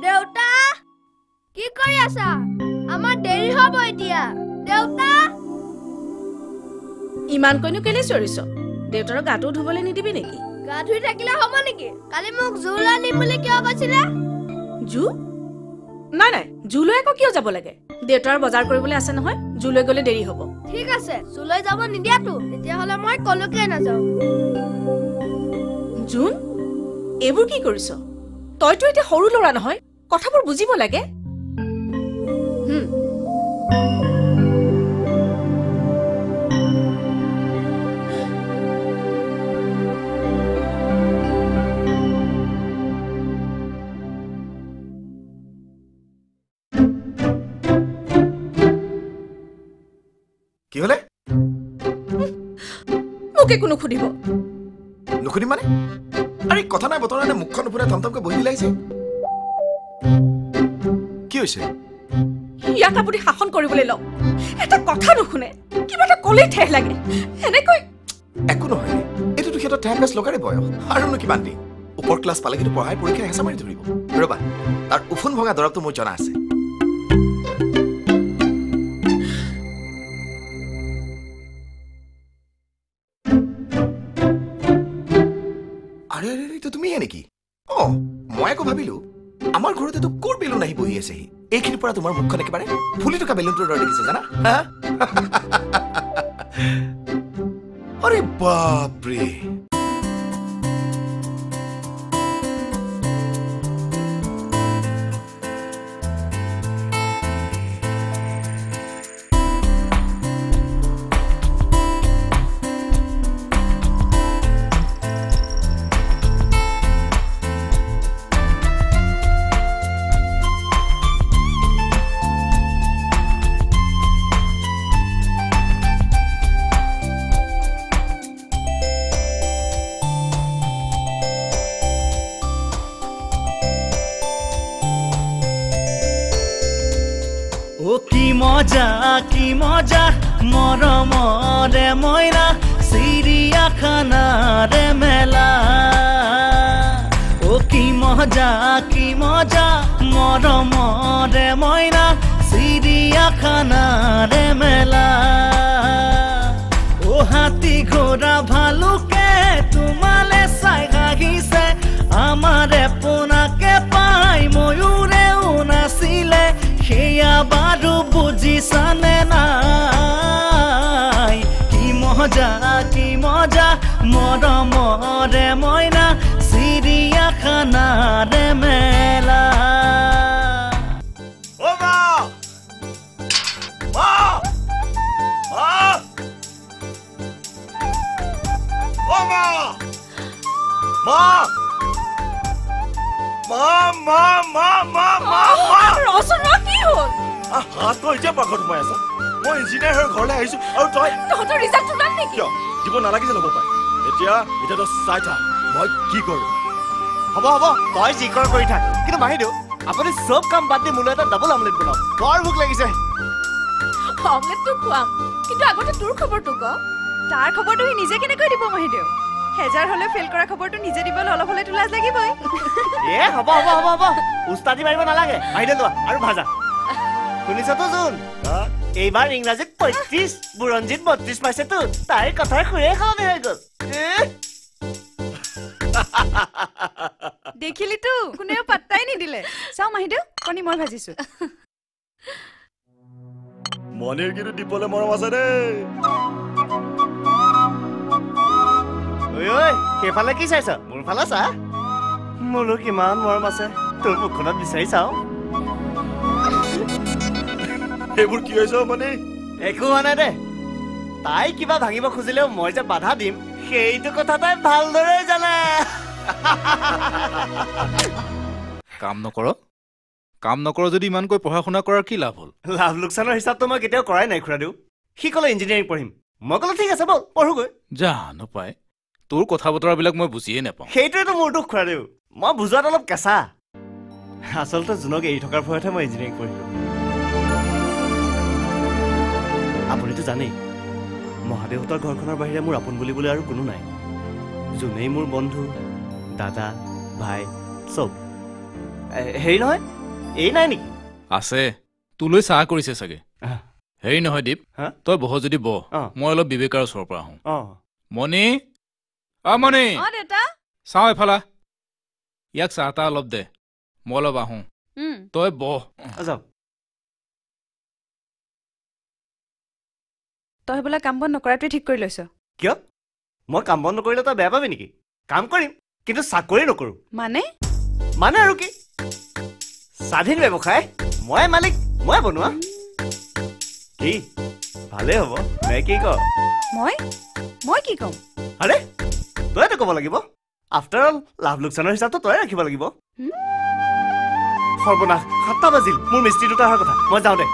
দেউতা কি কৰি আছা আমাৰ দেৰি হ'ব এতিয়া দেউতা ইমান কইনো কেলে চৰিছ দেউতাৰ গাটো ধুবলৈ নিদিবি নেকি গা ধুই থাকিলে হ'ব নেকি কালি মোক জুল আনিম বুলি কিয় কৈছিলা জু নাই নাই জুলৈ আকৌ কিয় যাব লাগে দেউতাৰ বজাৰ কৰিবলৈ আছে নহয় জুলৈ গলে দেৰি হ'ব ঠিক আছে জুলৈ যাব নিদিয়াতো তেতিয়াহ'লে মই কলৈকে নাযাওঁ জুন এইবোৰ কি কৰিছ তইতো এতিয়া সৰু ল'ৰা নহয় কথাবোৰ বুজিব লাগে কি হলে মোকে কোনো খুদিব নুখুদিম মানে আৰে কথা নাই বতৰা নাই মুখখন উপৰে থমথমকৈ বহি দিলাইছে কি হৈছে ইয়াক আপুনি শাসন কৰিবলৈ লওক এটা কথা নুশুনে কিবা এটা কলেই ঠেহ লাগে এনেকৈ একো নহয় এইটোতো সিহঁতৰ টাইম পাছ লগাৰে বয়স আৰুনো কিমান দিন ওপৰ ক্লাছ পালে কিন্তু পঢ়াই পৰীক্ষাই হেঁচা মাৰি ধৰিব ৰবা তাৰ উফুন ভঙা দৰৱটো মোৰ জনা আছে আৰে আৰে তো তুমি নেকি ও মই আকৌ ভাবিলো আমাৰ ঘৰতে তো কোৰ বেলুন আহি বহি আছে এইখিনিৰ পৰা তোমাৰ মুখখন একেবাৰে ফুলি থকা বেলুনটোৰ দৰে দেখিছে জানা আৰে বাপ ৰে কি মজা মৰমৰে মইনা চিৰিয়াখানাৰে মেলা ও কি মজা মৰমৰে মইনা চিৰিয়াখানাৰে মেলা ও হাতী ঘোঁৰা ভালুকে তোমালে চাই গাহিছে আমাৰে পোনাকে পাই ময়ূৰেও নাছিলে সেয়া বাৰু বুজিছানে নাই কি মজা মৰমৰে মইনা চিৰিয়াখানাৰে মেলা ও মা মা ও মা মা মা মা মা মা মা ৰচনা কি হ'ল হাত তই এতিয়া পাকত সোমাই আছা মই ইঞ্জিনিয়াৰ হৈ ঘৰলৈ আহিছো আৰু তই তহঁতৰ ৰিজাল্ট ওলাল নেকি কিয় দিব নালাগিছিল হ'ব পাৰে এতিয়াতো চাই থাক মই কি কৰোঁ হ'ব তই যি কৰ কৰি থাক কিন্তু মাহিদেউ আপুনি চব কাম বাদ দি মোলৈ এটা ডাবল আমলেট বনাওক বৰ ভোক লাগিছে আমলেটটো খুৱাম কিন্তু আগতে তোৰ খবৰটো ক তাৰ খবৰটো সি নিজে কেনেকৈ দিব মহিদেউ হেজাৰ হলে ফেল কৰা খবৰটো নিজে দিবলৈ অলপ হলে লাজ লাগিবই হ'ব উস্তাদি মাৰিব নালাগে মাহিদেউ লোৱা আৰু ভাজা শুনিছতো জোন এইবাৰ ইংৰাজীত ৩৫ বুৰঞ্জীত ৩২ পাইছেতো তাইৰ কথাৰ খুৰে খাওঁনে হৈ গ'ল দেখিলিতো কোনেও পাত্তাই নিদিলে চাও মাহিদেউ কণী মই ভাজিছো মনিৰ কিন্তু দিবলৈ মৰম আছে দেই ঐ সেইফালে কি চাইছ মোৰ ফালে চা মোৰো কিমান মৰম আছে তোৰ মুখখনত বিচাৰি চাওঁ এইবোৰ কি হৈছে মানে একো হোৱা নাই দে তাই কিবা ভাঙিব খুজিলেও মই যে বাধা দিম সেইটো কথা তাই ভালদৰে জানে কাম নকৰ যদি ইমানকৈ পঢ়া শুনা কৰাৰ কি লাভ হ'ল লাভ লোকচানৰ হিচাপটো মই কেতিয়াও কৰাই নাই খুৰাদেউ সি ক'লে ইঞ্জিনিয়াৰিং পঢ়িম মই ক'লো ঠিক আছে ব'ল পঢ়োগৈ জানো পাই তোৰ কথা বতৰাবিলাক মই বুজিয়ে নাপাওঁ সেইটোৱেতো মোৰ দুখ খুৰাদেউ মই বুজোৱাত অলপ কেঁচা আচলতে জোনক এৰি থকাৰ ভয়তহে মই ইঞ্জিনিয়াৰিং পঢ়িলোঁ আপুনিতো জানেই মহাদেউহঁতৰ ঘৰখনৰ বাহিৰে মোৰ আপোন বুলিবলৈ আৰু কোনো নাই জোনেই মোৰ বন্ধু দাদা ভাই চব হেৰি নহয় এই নাই নেকি আছে তোলৈ চাহ কৰিছে চাগে আহ। হেৰি নহয় দীপ হা? তই বহ যদি বহ অ। মই অলপ বিবেকাৰ ওচৰৰ পৰা আহোঁ অ মণি মণি অ দেউতা চাওঁ এফালা ইয়াক চাহ তাহ অলপ দে মই অলপ আহোঁ তই বহ যাওক তই বোলে কাম বন নকৰাটোৱে ঠিক কৰি লৈছ কিয় মই কাম বন নকৰিলে তই বেয়া পাবি নেকি কাম কৰিম কিন্তু চাকৰি নকৰোঁ মানে মানে আৰু কি স্বাধীন ব্যৱসায় মই মালিক মই বনোৱা কি ভালেই হ'ব নে কি ক মই কি ক'ম আৰে তইতো ক'ব লাগিব আফটাৰ অল লাভ লোকচানৰ হিচাপটো তই ৰাখিব লাগিব সৰ্বনাশ 7টা বাজিল মোৰ মিস্ত্ৰী দুটা অহাৰ কথা মই যাওঁ দে